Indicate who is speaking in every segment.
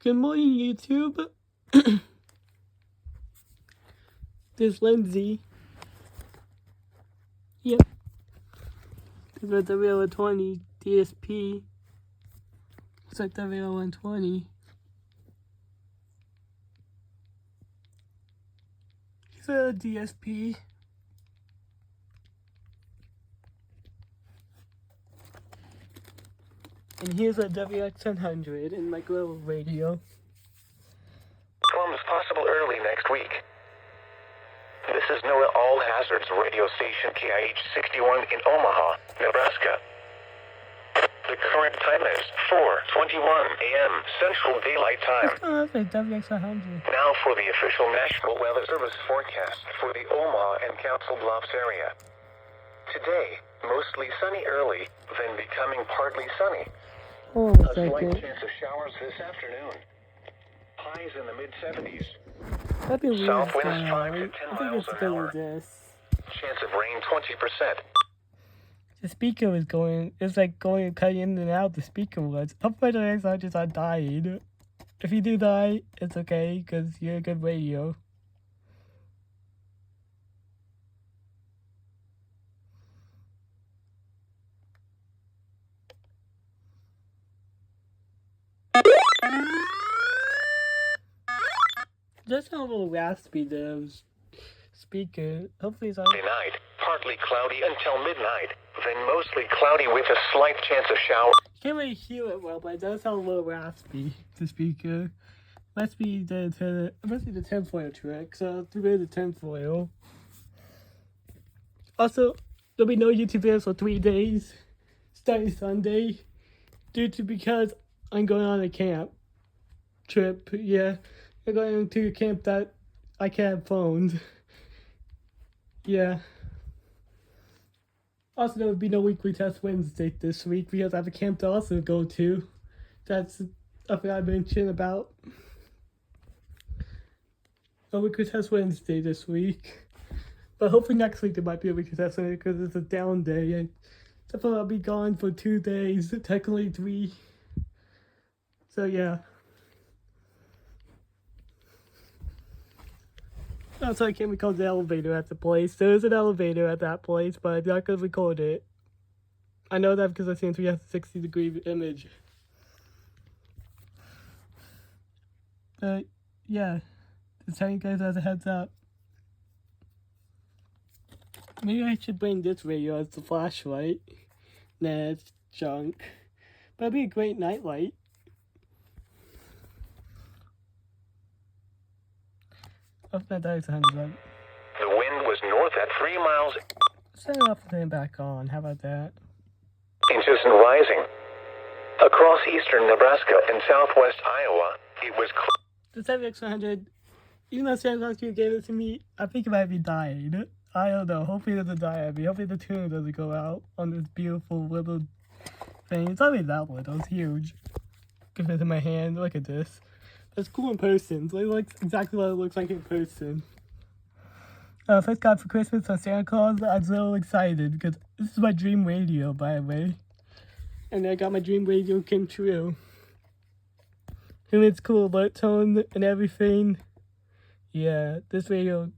Speaker 1: Good morning, YouTube. This is Lindsay. Yep. This is the Real 20 DSP. It's like the Real 120. It's a DSP. And here's a WX100 in my global radio.
Speaker 2: Storms possible early next week. This is NOAA All Hazards radio station KIH 61 in Omaha, Nebraska. The current time is 4:21 a.m. Central Daylight Time.
Speaker 1: Oh, that's a WX100.
Speaker 2: Now for the official National Weather Service forecast for the Omaha and Council Bluffs area. Today, mostly sunny early, then becoming partly sunny.
Speaker 1: Hold on a
Speaker 2: A slight
Speaker 1: second.
Speaker 2: chance of showers this afternoon. Highs in the mid-70s.
Speaker 1: That'd be weird.
Speaker 2: South winds
Speaker 1: style.
Speaker 2: 5 to 10
Speaker 1: I think
Speaker 2: miles
Speaker 1: it's
Speaker 2: an
Speaker 1: because
Speaker 2: hour.
Speaker 1: of this.
Speaker 2: Chance of rain 20%.
Speaker 1: The speaker was going, it's like going, cutting in and out, the speaker was. Hopefully the X100's not dying. If you do die, it's okay, because you're a good radio. Just a little raspy, the speaker. Hopefully it's not.
Speaker 2: Tonight, partly cloudy until midnight, then mostly cloudy with a slight chance of shower.
Speaker 1: Can't really hear it well, but it does sound a little raspy, the speaker. Must be the tinfoil trick, so to rid the tinfoil. Also, there'll be no YouTube videos for 3 days, starting Sunday, because I'm going on a camp trip. Yeah, I'm going to a camp that I can't have phones. Yeah. Also, there will be no weekly test Wednesday this week because I have a camp to also go to. That's I forgot I mentioned about. No weekly test Wednesday this week. But hopefully next week there might be a weekly test Wednesday because it's a down day. And definitely I'll be gone for 2 days, technically 3. So yeah. Also, I can't record the elevator at the place. There is an elevator at that place, but I'm not going to record it. I know that because I've seen a 360-degree image. But, yeah. Just telling you guys as a heads up. Maybe I should bring this radio as the flashlight. Nah, it's junk. But it'd be a great nightlight. Oh, that is 100.
Speaker 2: The wind was north at 3 miles
Speaker 1: Set it off and turn it back on. How about that?
Speaker 2: inches and rising. Across eastern Nebraska and southwest Iowa, it was
Speaker 1: The 7X100, even though Samsung gave it to me, I think it might be dying. I don't know. Hopefully it doesn't die on me. Hopefully the tuner doesn't go out on this beautiful little thing. It's not really that little. It's huge. Compared to my hand. Look at this. It's cool in person. It looks exactly what it looks like in person. First got for Christmas from Santa Claus. I'm so excited because this is my dream radio, by the way. And I got my dream radio came true. And it's cool alert tone and everything. Yeah, this radio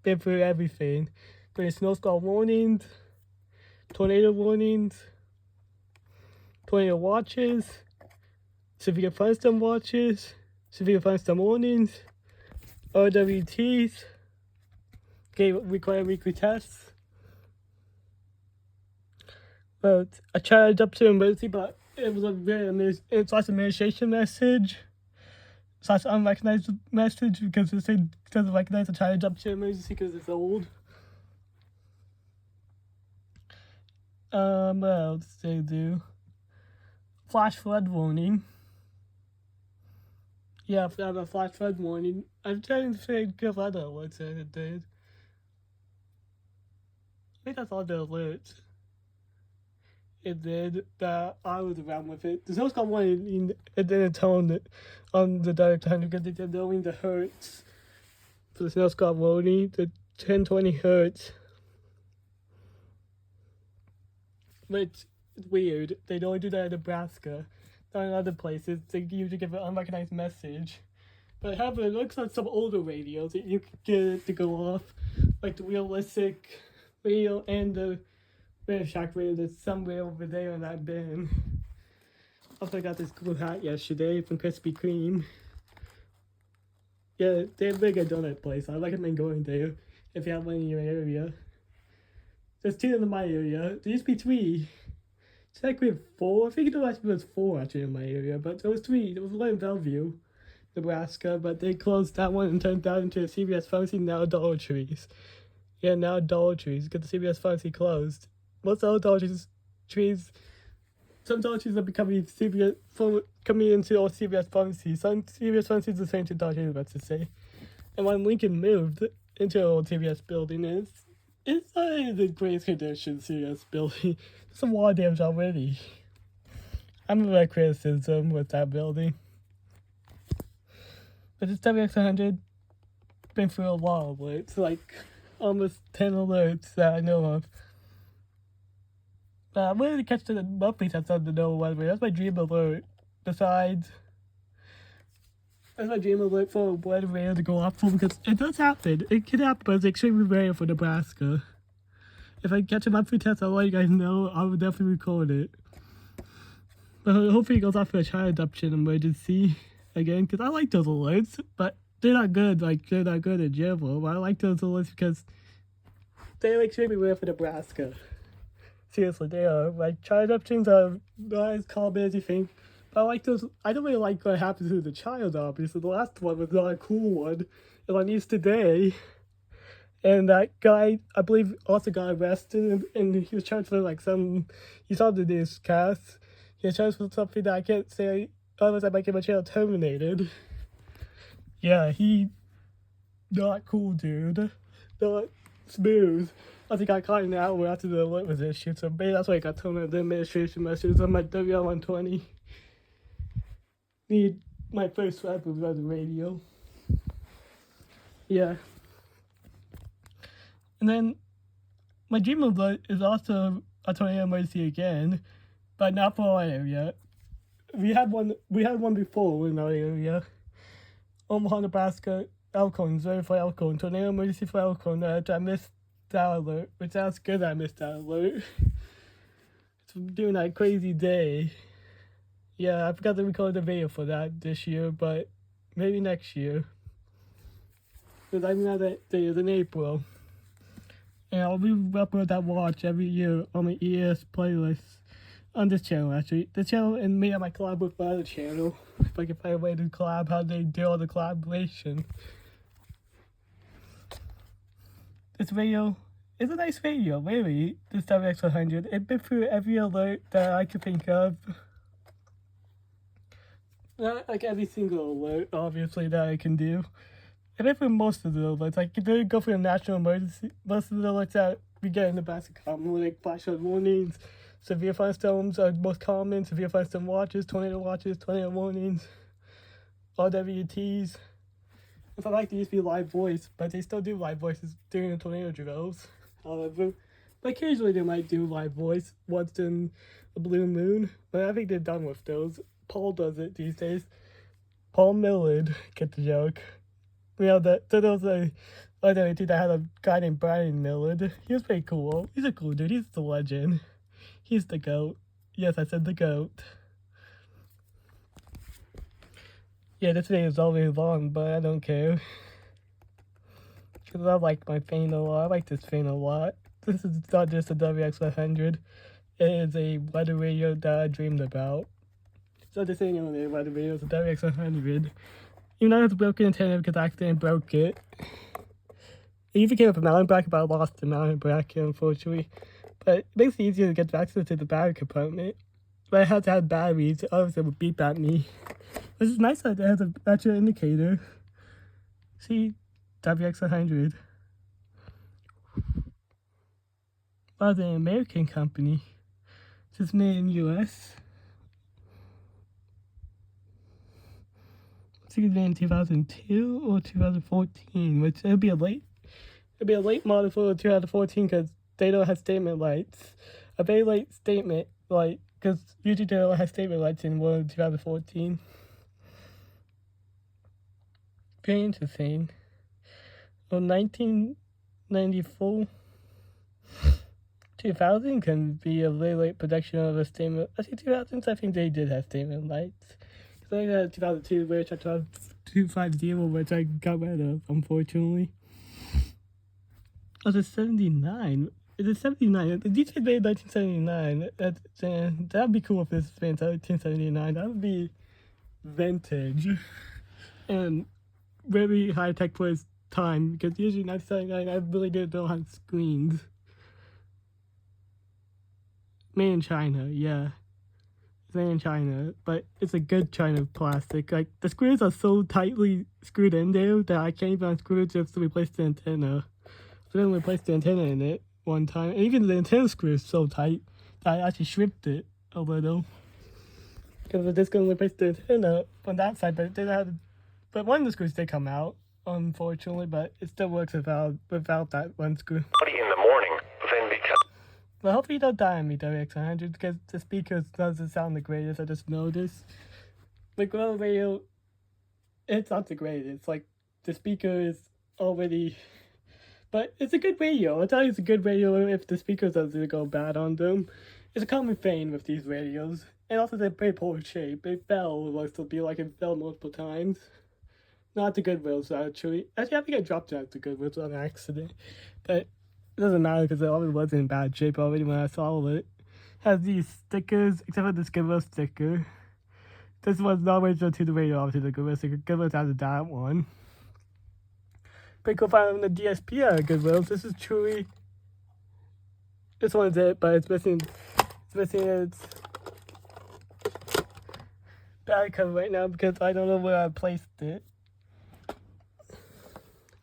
Speaker 1: been through everything. There's snowstorm warnings, tornado warnings, tornado watches, severe thunderstorm watches, severe thunderstorm warnings, RWTs, require weekly tests. But I charged up to emergency, but it was a very it's like an administration message. / unrecognized message because it said doesn't recognize the charge up to emergency because it's old. What else did they do? Flash flood warning. Yeah, I forgot about flash flood warning. I'm trying to say good weather alerts that it did. I think that's all the alerts. It did that I was around with it. The snowstorm warning it didn't tone on the direct time because they did knowing the hertz for the snowstorm warning, the 1020 hertz. Which is weird. They don't do that in Nebraska. not in other places. They usually give an unrecognized message. But however, it looks like some older radios that you could get it to go off, like the realistic radio and the Radio Shack radio that's somewhere over there in that bin. Also, I got this cool hat yesterday from Krispy Kreme. Yeah, they have a big donut place. I recommend going there if you have one in your area. There's 2 in my area. There used to be 3. It's like we have 4. I think it actually was 4 actually in my area, but there was 3. There was one in Bellevue, Nebraska, but they closed that one and turned that into a CVS pharmacy, now Dollar Trees. Yeah, now Dollar Trees, because the CVS pharmacy closed. Most other Dollar Trees, some Dollar Trees are becoming coming into all CVS pharmacies. Some CVS pharmacies are the same to Dollar Trees, about to say. And when Lincoln moved into an old CVS building, it's not in the greatest condition CVS building. There's some wall damage already. I'm a red criticism with that building. But this WX100 been through a lot of alerts, like almost 10 alerts that I know of. I'm ready to catch the monthly test on the NOAA weather. That's my dream alert. Besides, that's my dream alert for weather radar to go off for, because it does happen. It can happen, but it's extremely rare for Nebraska. If I catch a monthly test, I'll let you guys know. I will definitely record it. But hopefully it goes off for a child adoption emergency again, because I like those alerts, but they're not good. Like, they're not good in general. But I like those alerts because they're extremely rare for Nebraska. Seriously, they are. Like, child adoptions are not as common as you think. But I like those. I don't really like what happened to the child, obviously. The last one was not a cool one. It was on news today. And that guy, I believe, also got arrested. And he was charged for, like, you saw the newscast. He was charged for something that I can't say. Otherwise, I might get my channel terminated. Yeah, not cool, dude. Not smooth. I think I got an hour after the alert was issued, so maybe that's why I got terminated. The administration message on my WL120. Need my first rap was on the radio. Yeah. And then my dream alert is also a tornado emergency again, but not for our area. We had one before in our area. Omaha, Nebraska, Elkhorn, Missouri for Elkhorn, tornado emergency for Elkhorn. I missed that alert, which sounds good that I missed that alert. It's doing that crazy day. Yeah, I forgot to record the video for that this year, but maybe next year. Because I know that day is in April. And I'll be uploading that watch every year on my ES playlist. On this channel, actually. This channel, and maybe I might collab with my other channel. If I can find a way to collab, how they do all the collaboration. This video is a nice video, really. This WX100. It's been through every alert that I could think of. Not like every single alert, obviously, that I can do. I've been through most of the alerts. Like, if they go for a national emergency, most of the alerts that we get in Nebraska commonly, like flash flood warnings, severe thunderstorms are most common, severe thunderstorm watches, tornado warnings, RWTs. If I like to used to be live voice, but they still do live voices during the tornado drills. However, but occasionally they might do live voice once in a blue moon, but I think they're done with those. Paul does it these days. Paul Millard, get the joke. You know, there was a RWT that had a guy named Brian Millard. He was pretty cool. He's a cool dude. He's the legend. He's the GOAT. Yes, I said the GOAT. Yeah, this video is always long, but I don't care. Because I like my fan a lot. I like this fan a lot. This is not just a WX100. It is a weather radio that I dreamed about. It's not just any other weather radio, it's a WX100. Even though it's a broken antenna because I accidentally broke it. It even came up a mountain bracket, but I lost the mountain bracket, unfortunately. But it makes it easier to get access to the battery compartment. But I had to have batteries, otherwise it would beep at me. Which is nice that it has a battery indicator. See? WX100. Well, it's an American company. It's made in US. I think it's made in 2002 or 2014, which it'll be a late model for 2014 because they don't have statement lights. A very late statement light Because usually they don't have statement lights anymore in 2014. Very interesting. Well, 1994, 2000 can be a very late production of a statement. Actually, 2000s, I think they did have statement lights. Because I had 2002, which I tried 250, which I got rid of, unfortunately. Oh, it's 79. It's 79. The DJ made 1979. That'd be cool if this was 1979. That would be vintage. And very high tech for its time, because usually 1979 I really don't have screens. Made in China, yeah. It's made in China, but it's a good China plastic. Like, the screws are so tightly screwed in there that I can't even unscrew it just to replace the antenna. So then we replaced the antenna in it one time, and even the antenna screw is so tight that I actually shrimped it a little. Because we're just going to replace the antenna on that side, but it didn't have. But one of the screws did come out, unfortunately, but it still works without that one screw.
Speaker 2: In the morning, then become.
Speaker 1: But hopefully you don't die on me, WX100, because the speakers doesn't sound the greatest, I just noticed. Like, well, radio, it's not the greatest. Like, the speaker is already. But it's a good radio. I'll tell you it's a good radio if the speakers doesn't go bad on them. It's a common thing with these radios. And also they're pretty poor shape. It fell, looks to be like it fell multiple times. Not the Goodwills, actually. Actually, I think I dropped it at the Goodwills on accident. But it doesn't matter because it already was in bad shape already when I saw it. It has these stickers, except for this Goodwill sticker. This was not original to the radio, obviously, the Goodwill sticker. Goodwill has that one. Pretty cool finding the DSP out of Goodwill. This is truly. This one's it, but it's missing its battery cover right now because I don't know where I placed it.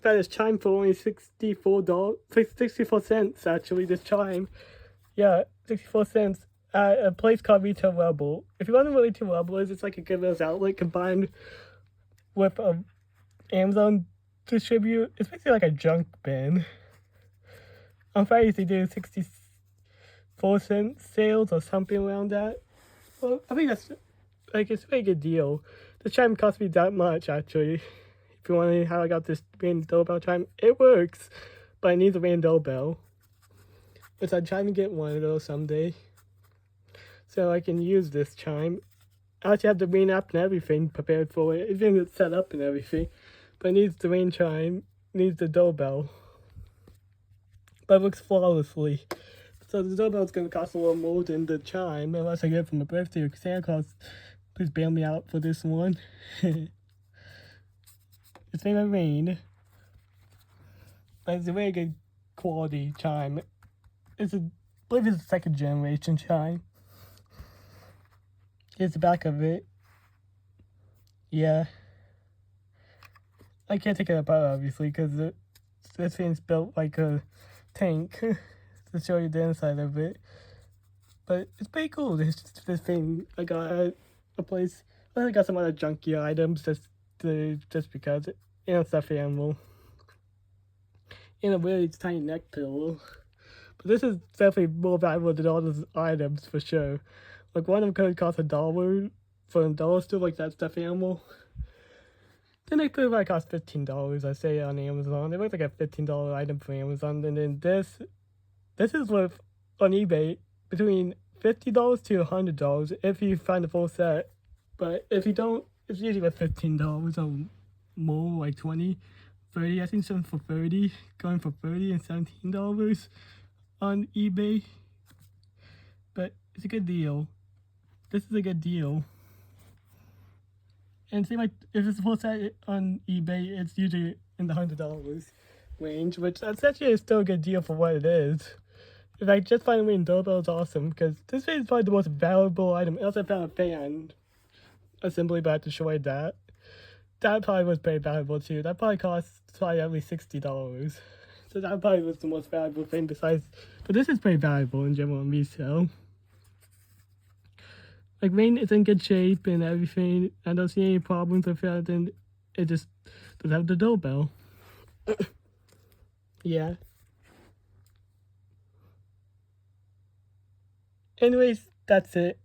Speaker 1: That is chime for only $64 actually, this chime. Yeah, 64 cents at a place called Retail Rebel. If you want to know what Retail Rebel is, it's like a Goodwill's outlet combined with Amazon distribute. It's basically like a junk bin. On Fridays they do 64-cent sales or something around that. Well, I think that's like it's a very good deal. The chime cost me that much actually. If you wondering how I got this random doorbell chime, it works, but it needs a random doorbell. Which I'm trying to get one of those someday, so I can use this chime. I actually have the Rain app and everything prepared for it, even it's set up and everything. But it needs the Rain chime, needs the doorbell. But it works flawlessly. So the doorbell is going to cost a little more than the chime, unless I get it from a birthday or Santa Claus. Please bail me out for this one. It's made by Rain. But it's a very good quality chime. I believe it's a second generation chime. Here's the back of it. Yeah. I can't take it apart, obviously, because this thing's built like a tank to show you the inside of it. But it's pretty cool, this thing. I got at a place. I got some other junky items just because. And a stuffed animal. And a really tiny neck pillow. But this is definitely more valuable than all those items for sure. Like, one of them could cost $1 for a dollar store, like that stuffed animal. Then it could probably cost $15, I say, on Amazon. It looks like a $15 item for Amazon. And then this is worth, on eBay, between $50 to $100 if you find the full set. But if you don't, it's usually worth $15 or more, like 20, 30. I think some for 30, going for $30 and $17 on eBay. But it's a good deal. This is a good deal. And see, like, if it's a full set on eBay, it's usually in the $100 range, which that's actually still a good deal for what it is. In fact, just finding a doorbell is awesome, because this is probably the most valuable item. I also found a fan assembly, but I had to show you that. That probably was pretty valuable too. That probably cost at least $60. So that probably was the most valuable thing besides. But this is pretty valuable in general on resale. Like, Rain is in good shape and everything. I don't see any problems with it. And it just doesn't have the doorbell. Yeah. Anyways, that's it.